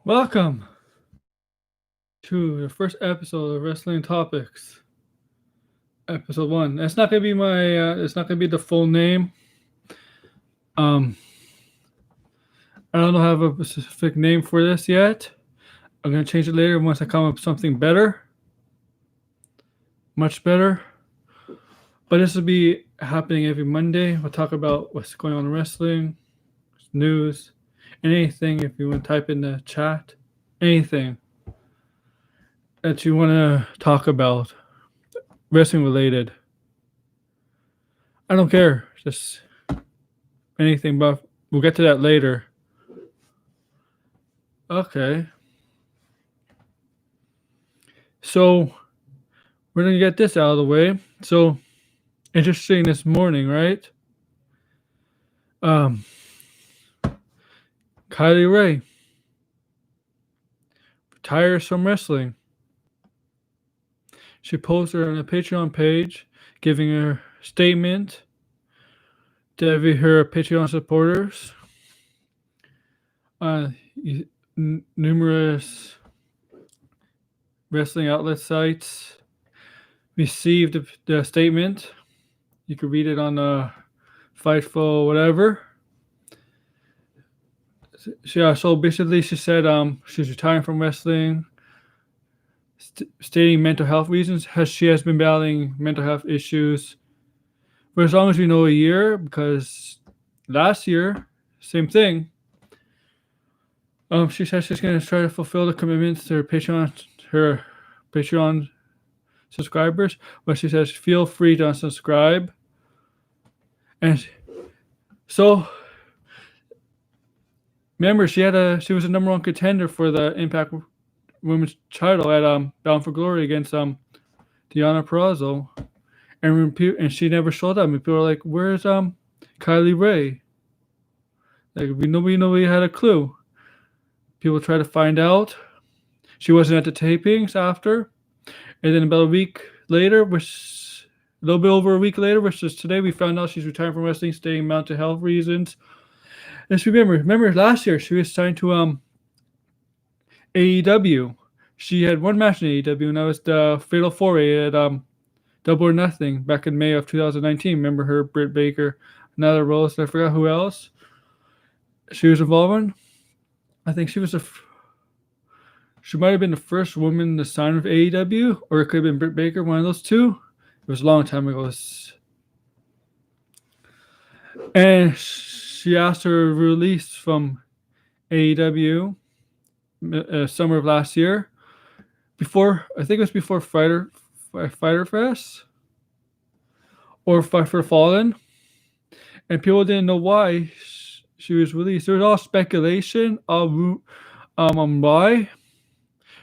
Welcome to the first episode of Wrestling Topics, episode 1. It's not gonna be it's not gonna be the full name. I don't have a specific name for this yet. I'm gonna change it later once I come up with something better, much better. But this will be happening every Monday. We'll talk about what's going on in wrestling, news, and anything. If you want to type in the chat, anything that you want to talk about, wrestling related. I don't care. Just anything, but we'll get to that later. Okay. So we're going to get this out of the way. So interesting this morning, right? Kylie retires from wrestling. She posted on a Patreon page giving her statement to her Patreon supporters. Numerous wrestling outlet sites received the statement. You can read it on Fightful, whatever. So basically, she said she's retiring from wrestling, stating mental health reasons. She has been battling mental health issues for as long as we know, a year, because last year, same thing. She says she's going to try to fulfill the commitments to her Patreon subscribers, but she says feel free to unsubscribe. And so, remember, she was a number one contender for the Impact Women's title at Bound for Glory against Deonna Purrazzo, and she never showed up. And people were like, "Where's Kylie?" Like nobody had a clue. People tried to find out. She wasn't at the tapings after, and then about a week later, a little bit over a week later, which is today, we found out she's retiring from wrestling, stating mental health reasons. Let's remember last year she was signed to AEW. She had one match in AEW, and that was the Fatal 4-Way at Double or Nothing back in May of 2019. Remember her, Britt Baker, Nyla Rose, I forgot who else she was involved in. I think she might have been the first woman to sign with AEW, or it could have been Britt Baker, one of those two. It was a long time ago. And she asked her release from AEW summer of last year. I think it was before Fighter Fest or Fight for Fallen, and people didn't know why she was released. There was all speculation on why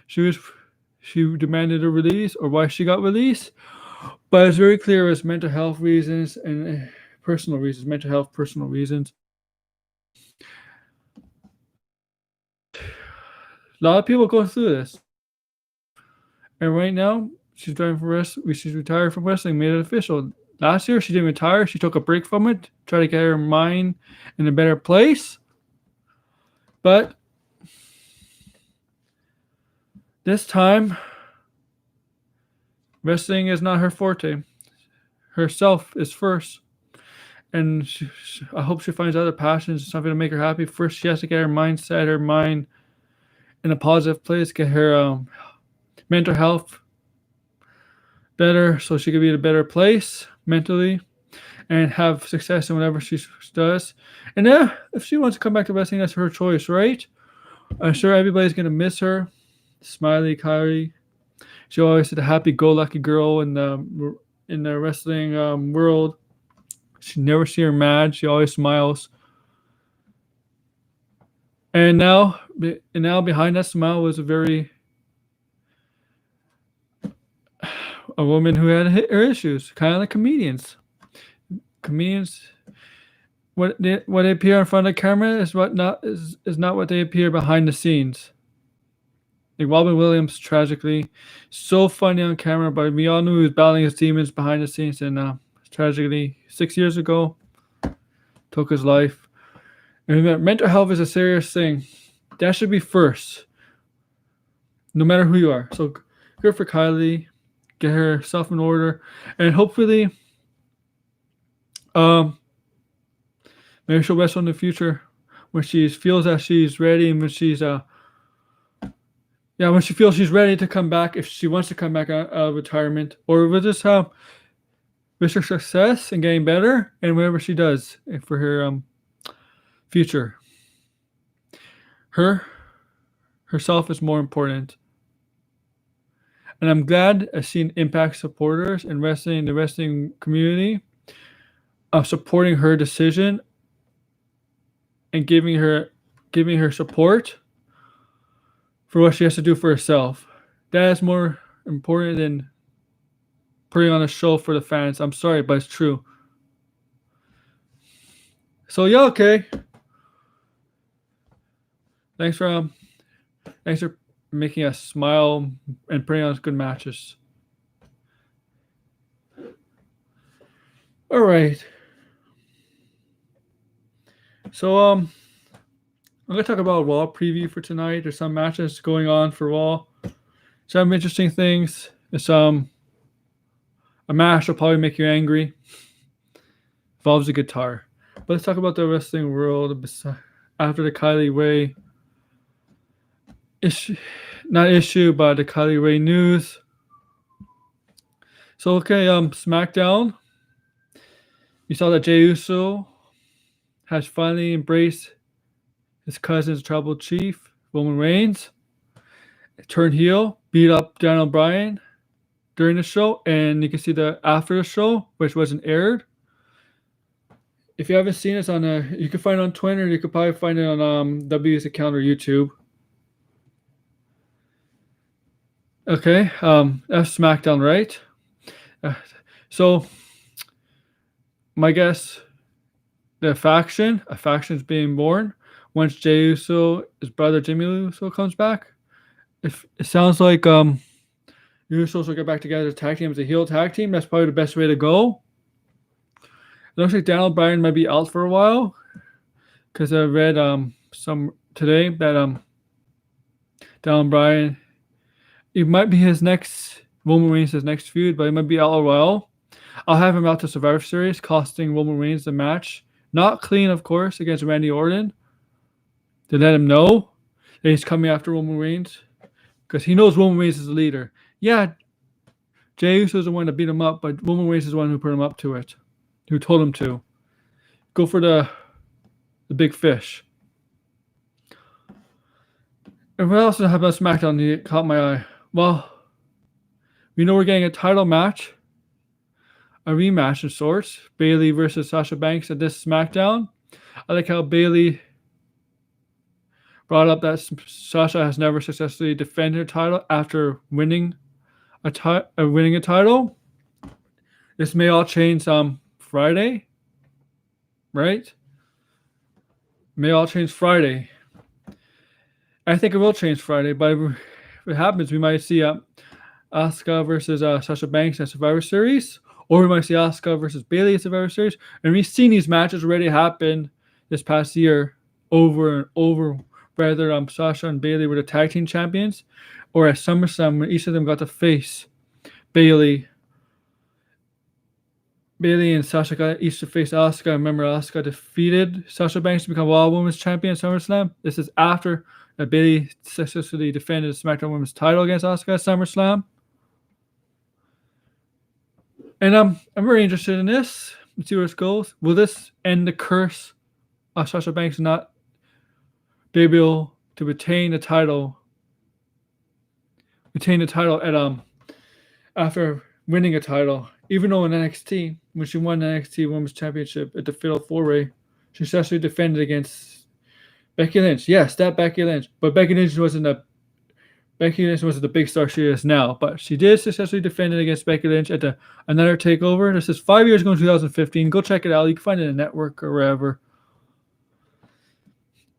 she demanded a release or why she got released, but it's very clear it was mental health reasons and personal reasons. Mental health, personal reasons. A lot of people go through this, and right now she's retired from wrestling, made it official. Last year she didn't retire; she took a break from it, try to get her mind in a better place. But this time, wrestling is not her forte. Herself is first, and I hope she finds other passions, something to make her happy. First, she has to get her mind in a positive place, get her mental health better, so she can be in a better place mentally and have success in whatever she does. And if she wants to come back to wrestling, that's her choice, right? I'm sure everybody's going to miss her. Smiley Kylie. She always said a happy-go-lucky girl in the wrestling world. She never see her mad. She always smiles. And now behind that smile was a woman who had her issues, kind of like comedians. Comedians, what they appear in front of the camera is not what they appear behind the scenes. Like Robin Williams, tragically, so funny on camera, but we all knew he was battling his demons behind the scenes, and tragically, 6 years ago, took his life. And mental health is a serious thing. That should be first. no matter who you are. So good for Kylie. Get herself in order, and hopefully, um, maybe she'll wrestle in the future when she feels that she's ready, and when she's when she feels she's ready to come back, if she wants to come back out of retirement, or we'll just wish her success and getting better, and whatever she does for her future. Herself is more important. And I'm glad I've seen Impact supporters and the wrestling community supporting her decision and giving her support for what she has to do for herself. That is more important than putting on a show for the fans. I'm sorry, but it's true. So yeah, okay. Thanks for making us smile and putting on good matches. All right. So I'm gonna talk about Raw preview for tonight. There's some matches going on for Raw. Some interesting things. It's a match will probably make you angry. Involves a guitar. But let's talk about the wrestling world after the Kylie issue, not issue, but the Kylie news. So okay, SmackDown. You saw that Jey Uso has finally embraced his cousin's tribal chief, Roman Reigns. Turned heel, beat up Daniel Bryan during the show, and you can see the after the show, which wasn't aired. If you haven't seen it, you can find it on Twitter. You could probably find it on W's account or YouTube. Okay, that's SmackDown, right? So, my guess, a faction is being born once Jey Uso, his brother Jimmy Uso, comes back. If it sounds like Usos will get back together as a tag team, as a heel tag team, that's probably the best way to go. It looks like Daniel Bryan might be out for a while, because I read some today that Daniel Bryan, it might be his next Roman Reigns' next feud, but he might be out a while. I'll have him out to Survivor Series, costing Roman Reigns the match. Not clean, of course, against Randy Orton. To let him know that he's coming after Roman Reigns, because he knows Roman Reigns is the leader. Yeah, Jey Uso is the one to beat him up, but Roman Reigns is the one who put him up to it, who told him to. Go for the big fish. And what else happened on SmackDown that caught my eye? Well, we know we're getting a title match, a rematch of sorts. Bayley versus Sasha Banks at this SmackDown. I like how Bayley brought up that Sasha has never successfully defended her title after winning a title. This may all change Friday, right? May all change Friday. I think it will change Friday, but if it happens, we might see Asuka versus Sasha Banks at Survivor Series, or we might see Asuka versus Bayley at Survivor Series. And we've seen these matches already happen this past year over and over. Whether Sasha and Bayley were the tag team champions, or at SummerSlam when each of them got to face Bayley and Sasha got each to face Asuka. Remember, Asuka defeated Sasha Banks to become Raw Women's Champion at SummerSlam. This is after that Bayley successfully defended the SmackDown Women's title against Asuka at SummerSlam. And I'm very interested in this. Let's see where this goes. Will this end the curse of Sasha Banks not be able to retain the title at after winning a title? Even though in NXT, when she won the NXT Women's Championship at the Fatal 4-Way, she successfully defended against Becky Lynch. Yes, that Becky Lynch. But Becky Lynch wasn't the big star she is now. But she did successfully defend it against Becky Lynch at another takeover. This is 5 years ago in 2015. Go check it out. You can find it in the network or wherever.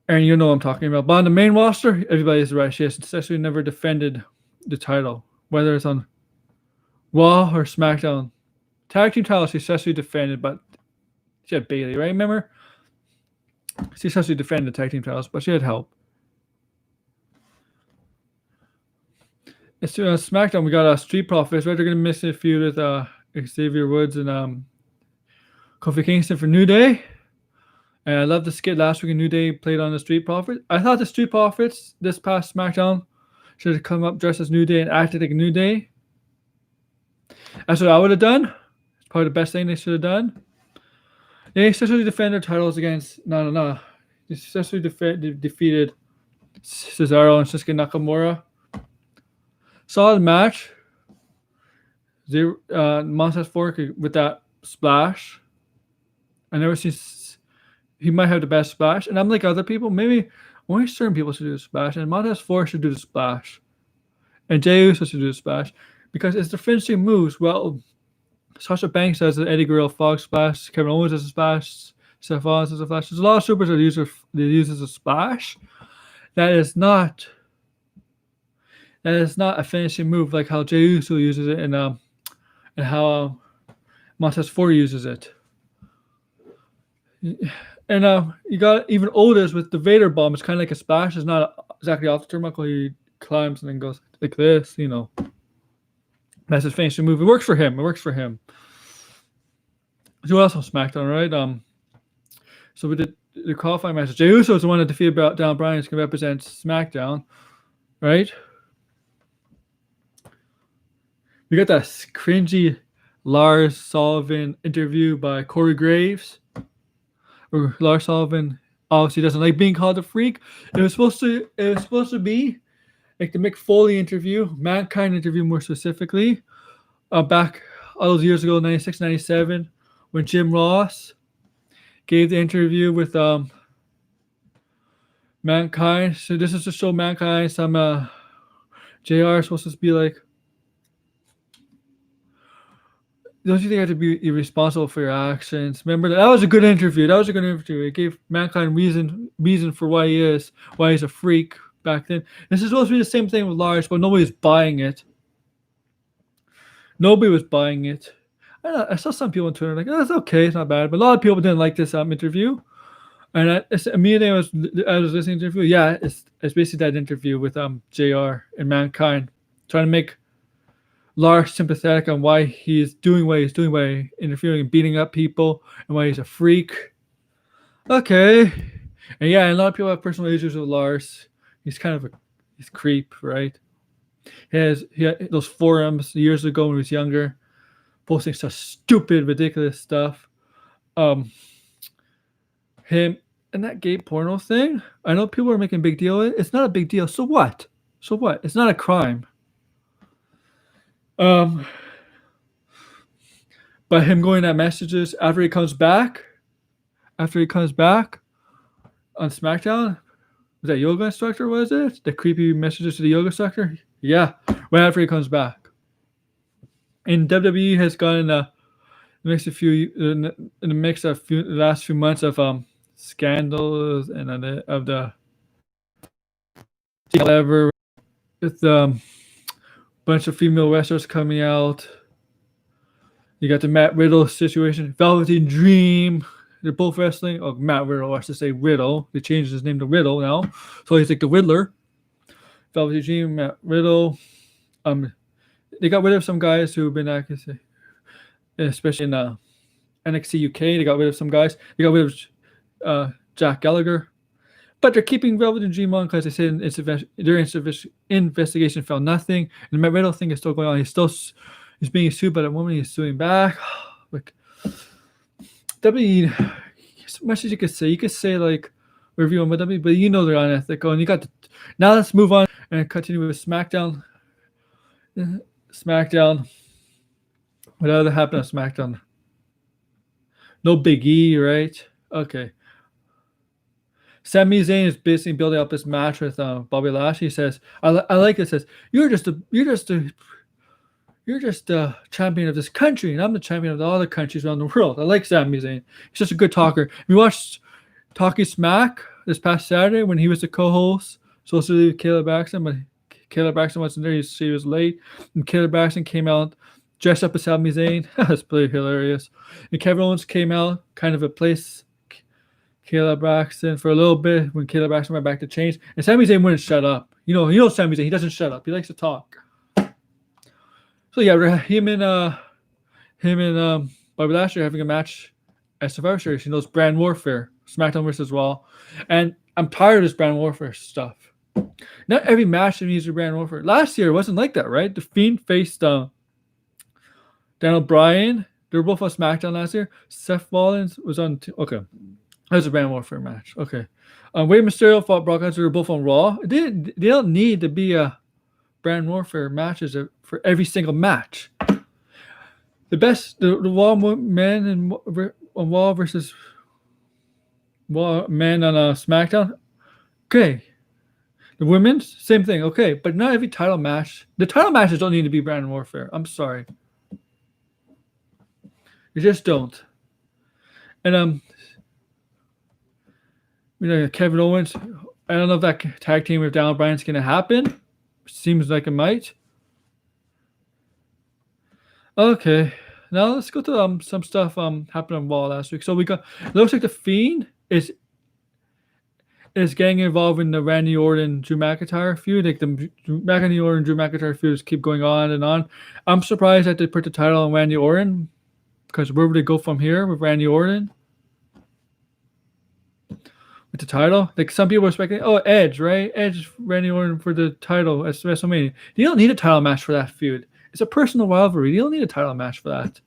And you know what I'm talking about. But on the main roster, everybody's right. She has successfully never defended the title, whether it's on Raw or SmackDown. Tag team title she successfully defended, but she had Bayley, right? Remember? She successfully defended the tag team titles, but she had help. As soon as SmackDown, we got Street Profits, right? They're gonna miss a feud with Xavier Woods and Kofi Kingston for New Day. And I love the skit last week in New Day played on the Street Profits. I thought the Street Profits this past SmackDown should have come up dressed as New Day and acted like New Day. That's what I would have done. It's probably the best thing they should have done. They successfully defend their titles against no. They successfully defeated Cesaro and Shinsuke Nakamura. Solid match. Montez Ford with that splash. I never seen. He might have the best splash, and I'm like other people. Maybe only certain people should do the splash, and Montez Ford should do the splash, and Jey Uso should do the splash because it's the finishing moves. Well, Sasha Banks does an Eddie Guerrero Frog Splash. Kevin Owens does a splash. Seth Rollins does a splash. There's a lot of supers that use a splash. That is not a finishing move like how Jey Uso uses it and how Montez Ford uses it. And you got even Otis with the Vader bomb. It's kind of like a splash. It's not exactly off the turnbuckle. He climbs and then goes like this, That's his finishing move. It works for him. Who else on SmackDown, right? So we did the qualifying match. Jey Uso is the one that defeated Daniel Bryan. Is going to represent SmackDown, right? We got that cringy Lars Sullivan interview by Corey Graves. Or Lars Sullivan obviously doesn't like being called a freak. It was supposed to be like the Mick Foley interview, Mankind interview more specifically, back all those years ago, 96, 97, when Jim Ross gave the interview with Mankind. So this is to show Mankind some JR is supposed to be like, don't you think you have to be responsible for your actions? Remember that was a good interview. It gave Mankind reason for why he's a freak back then. This is supposed to be the same thing with Lars, but nobody's buying it. Nobody was buying it. I saw some people on Twitter like, that's okay, it's not bad. But a lot of people didn't like this interview. And immediately I was listening to the interview. Yeah, it's basically that interview with JR and Mankind, trying to make Lars sympathetic on why he's doing what he's doing by interfering and beating up people and why he's a freak. Okay. And yeah, and a lot of people have personal issues with Lars. He's kind of he's creep, right? He had those forums years ago when he was younger, posting such stupid, ridiculous stuff. Him and that gay porno thing. I know people are making a big deal of it. It's not a big deal. So what? It's not a crime. But him going at messages after he comes back on SmackDown, was that yoga instructor? Was it the creepy messages to the yoga instructor? Yeah, right after he comes back. And WWE has gotten the last few months of scandals and of the whatever with bunch of female wrestlers coming out. You got the Matt Riddle situation, Velveteen Dream. They're both wrestling. Oh, Matt Riddle, I should say Riddle. They changed his name to Riddle now, so he's like the Riddler. Velveteen Dream, Matt Riddle. They got rid of some guys who've been acting, especially in NXT UK. They got rid of some guys. They got rid of Jack Gallagher. But they're keeping Velveteen Dream on because they said their investigation found nothing. And the Matt Riddle thing is still going on. He's being sued by the woman. He's suing back. Like, WWE, as much as you could say like review on WWE, but they're unethical. And now let's move on and continue with SmackDown. What other happened on SmackDown? No Big E, right? Okay. Sami Zayn is basically building up this match with Bobby Lashley. He says, "I like it." Says, "You're just a champion of this country, and I'm the champion of all other countries around the world." I like Sami Zayn. He's just a good talker. We watched Talking Smack this past Saturday when he was the co-host, supposed to leave Kayla Braxton, but Kayla Braxton wasn't there. She was late, and Kayla Braxton came out dressed up as Sami Zayn. That's pretty hilarious. And Kevin Owens came out, kind of replaced Kayla Braxton for a little bit when Kayla Braxton went back to change. And Sami Zayn wouldn't shut up. You know Sami Zayn. He doesn't shut up. He likes to talk. So yeah, him and Bobby Lashley are having a match at Survivor Series. He knows brand warfare, SmackDown versus Raw, and I'm tired of this brand warfare stuff. Not every match needs a brand warfare. Last year it wasn't like that, right? The Fiend faced Daniel Bryan. They were both on SmackDown last year. Seth Rollins was on. Okay, that was a brand warfare match. Okay, Rey Mysterio fought Brock Lesnar. They were both on Raw. They don't need to be a brand warfare matches for every single match. The best, the Raw men and on Raw versus Raw men on SmackDown. Okay, the women's same thing. Okay, but not every title match. The title matches don't need to be brand warfare. I'm sorry, you just don't. And Kevin Owens. I don't know if that tag team with Daniel Bryan's gonna happen. Seems like it might. Okay, now let's go to some stuff happened on Raw last week. So we got, it looks like the Fiend is getting involved in the Randy Orton Drew McIntyre feud. Like the Randy Orton Drew McIntyre feuds keep going on and on. I'm surprised that they put the title on Randy Orton, because where would they go from here with Randy Orton? With the title, like some people are expecting, oh, Edge, right? Edge, Randy Orton for the title at WrestleMania. You don't need a title match for that feud. It's a personal rivalry. You don't need a title match for that.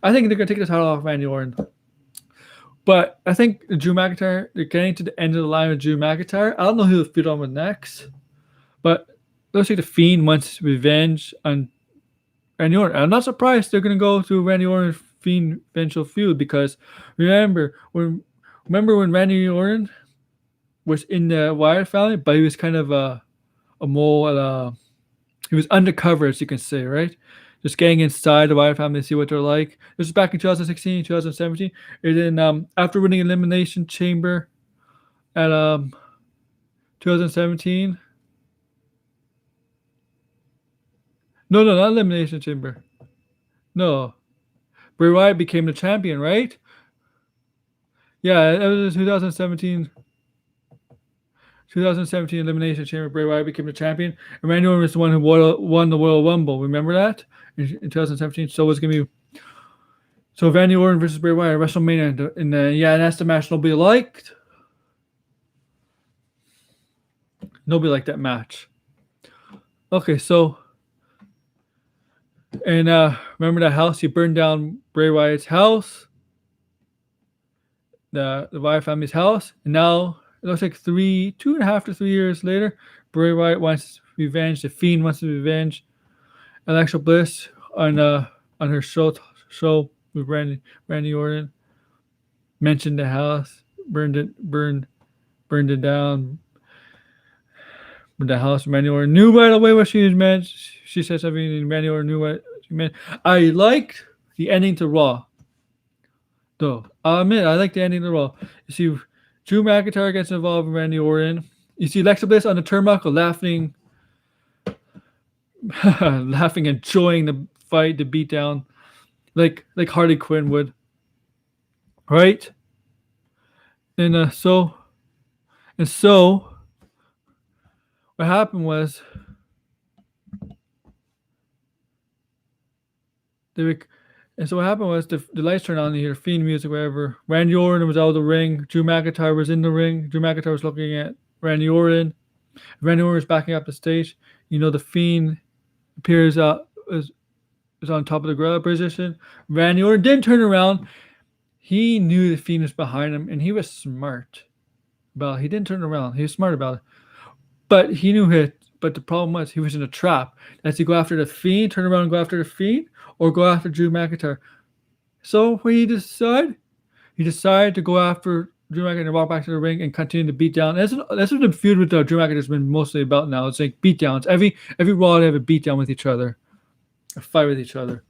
I think they're gonna take the title off Randy Orton. But I think Drew McIntyre, they're getting to the end of the line with Drew McIntyre. I don't know who to feud on with next, but it looks like the Fiend wants revenge on Randy Orton. I'm not surprised they're gonna go to Randy Orton Fiend eventual feud, because remember when Randy Orton was in the Wyatt family, but he was kind of a mole. He was undercover, as you can say, right? Just getting inside the Wyatt family to see what they're like. This was back in 2016, 2017. And then after winning Elimination Chamber at 2017. No, not Elimination Chamber. No. Bray Wyatt became the champion, right? Yeah, it was 2017 Elimination Chamber. Bray Wyatt became the champion, and Randy Orton was the one who won the Royal Rumble. Remember that in 2017. So it's gonna be Randy Orton versus Bray Wyatt at WrestleMania, and that's the match nobody liked. Nobody liked that match. Okay, so and remember that house? He burned down Bray Wyatt's house, the Wyatt family's house, and now it looks like 2.5 to 3 years later, Bray Wyatt wants revenge. The Fiend wants to revenge Alexa Bliss on her show with Randy Orton. Mentioned the house, burned it down. But the house, Randy Orton knew right away what she meant. She said something, and Randy Orton knew what she meant. I liked the ending to Raw, though. I'll admit, I like the ending to Raw. You see, Drew McIntyre gets involved with Randy Orton. You see Alexa Bliss on the turnbuckle laughing, enjoying the fight, the beatdown, like Harley Quinn would, right? And so what happened was the lights turned on, you hear Fiend music, whatever. Randy Orton was out of the ring. Drew McIntyre was in the ring. Drew McIntyre was looking at Randy Orton. Randy Orton was backing up the stage. The Fiend appears is on top of the gorilla position. Randy Orton didn't turn around. He knew the Fiend was behind him, and he was smart about it. He didn't turn around. He was smart about it. But he knew it. But the problem was he was in a trap. Does he go after the Fiend, turn around and go after the Fiend, or go after Drew McIntyre? So what he decided? He decided to go after Drew McIntyre, walk back to the ring, and continue to beat down. That's what the feud with Drew McIntyre has been mostly about now. It's like beat downs. Every Raw they have a beat down with each other, a fight with each other.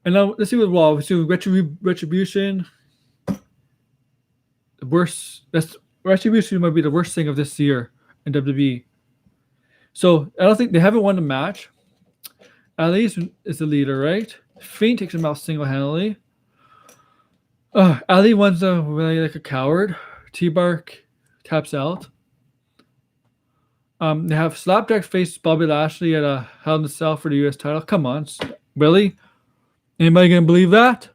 And now let's see what Raw. Let's see Retribution. The worst. Retribution might be the worst thing of this year in WWE. So I don't think they haven't won the match. Ali is the leader, right? Fiend takes him out single-handedly. Ali wins really like a coward. T-Bar taps out. They have Slapjack face Bobby Lashley at a Hell in a Cell for the U.S. title. Come on, really? Anybody gonna believe that?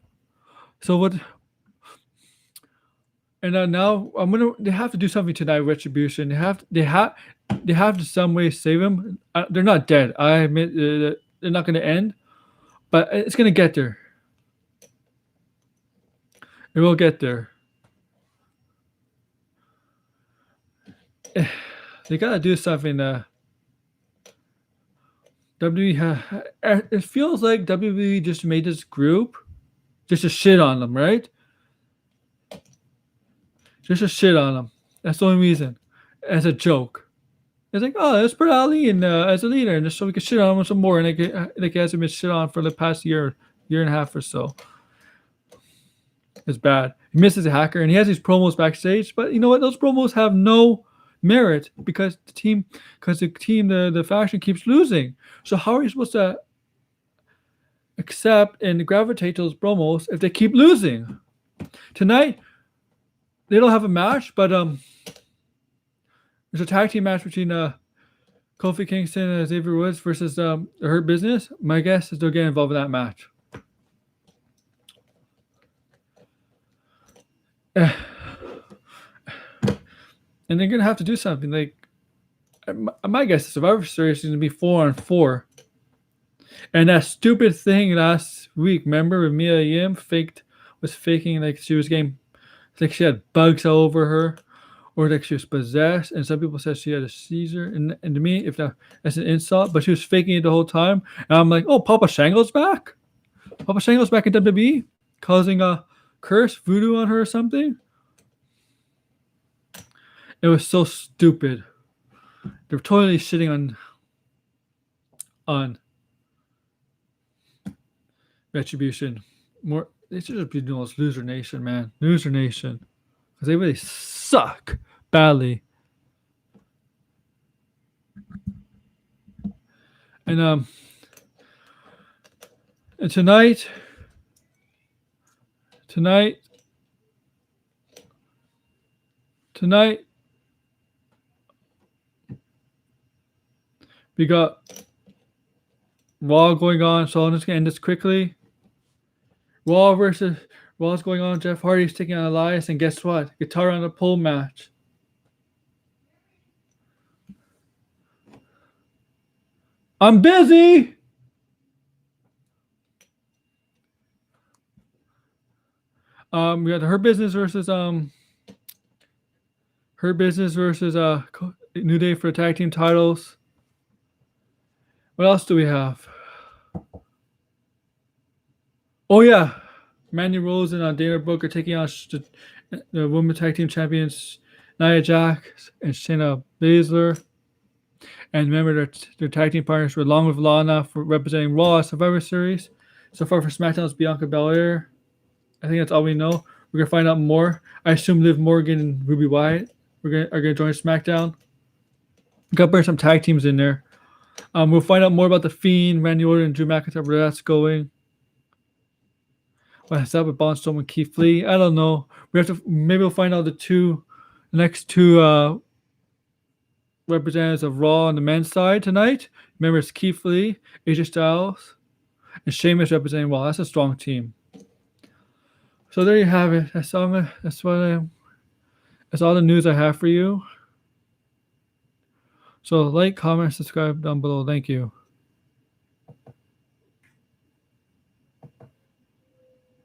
So what? And now I'm gonna. They have to do something tonight. Retribution. They have to some way save him. They're not dead. I admit they're not gonna end, but it's gonna get there. It will get there. They gotta do something. WWE. It feels like WWE just made this group just to shit on them, right? Just to shit on them. That's the only reason. As a joke. It's like, oh, let's put Ali in as a leader, and just so we can shit on him some more. And he hasn't been shit on for the past year and a half or so. It's bad. He misses a hacker, and he has these promos backstage. But you know what? Those promos have no merit because the faction keeps losing. So how are you supposed to accept and gravitate to those promos if they keep losing? Tonight, they don't have a match, but there's a tag team match between Kofi Kingston and Xavier Woods versus the Hurt Business. My guess is they'll get involved in that match. And they're gonna have to do something. Like my guess, the Survivor Series is gonna be 4-on-4. And that stupid thing last week, remember, when Mia Yim was faking like she was getting, like she had bugs all over her, or like she was possessed. And some people said she had a seizure. And to me, if that's an insult, but she was faking it the whole time. And I'm like, oh, Papa Shango's back. Papa Shango's back in WWE, causing a curse, voodoo on her or something. It was so stupid. They're totally shitting on Retribution. They should just be doing this Loser Nation, man. Loser Nation. Because they really suck badly. And tonight we got Raw going on, so I'm just gonna end this quickly. Raw's going on. Jeff Hardy's taking on Elias, and guess what? Guitar on the pole match. I'm busy. We got Her Business versus New Day for the tag team titles. What else do we have? Oh yeah, Mandy Rose and Dana Brooke are taking on the women's tag team champions Nia Jax and Shayna Baszler. And remember, their tag team partners were along with Lana for representing Raw Survivor Series. So far for SmackDown, it's Bianca Belair. I think that's all we know. We're gonna find out more. I assume Liv Morgan and Ruby Wyatt are gonna join SmackDown. Got to bring some tag teams in there. We'll find out more about the Fiend, Randy Orton, and Drew McIntyre, where that's what's up with Braun Strowman and Keith Lee? I don't know. Maybe we'll find out the next two representatives of Raw on the men's side tonight. Remember, it's Keith Lee, AJ Styles, and Sheamus representing Raw. That's a strong team. So there you have it. That's all the news I have for you. So like, comment, subscribe down below. Thank you.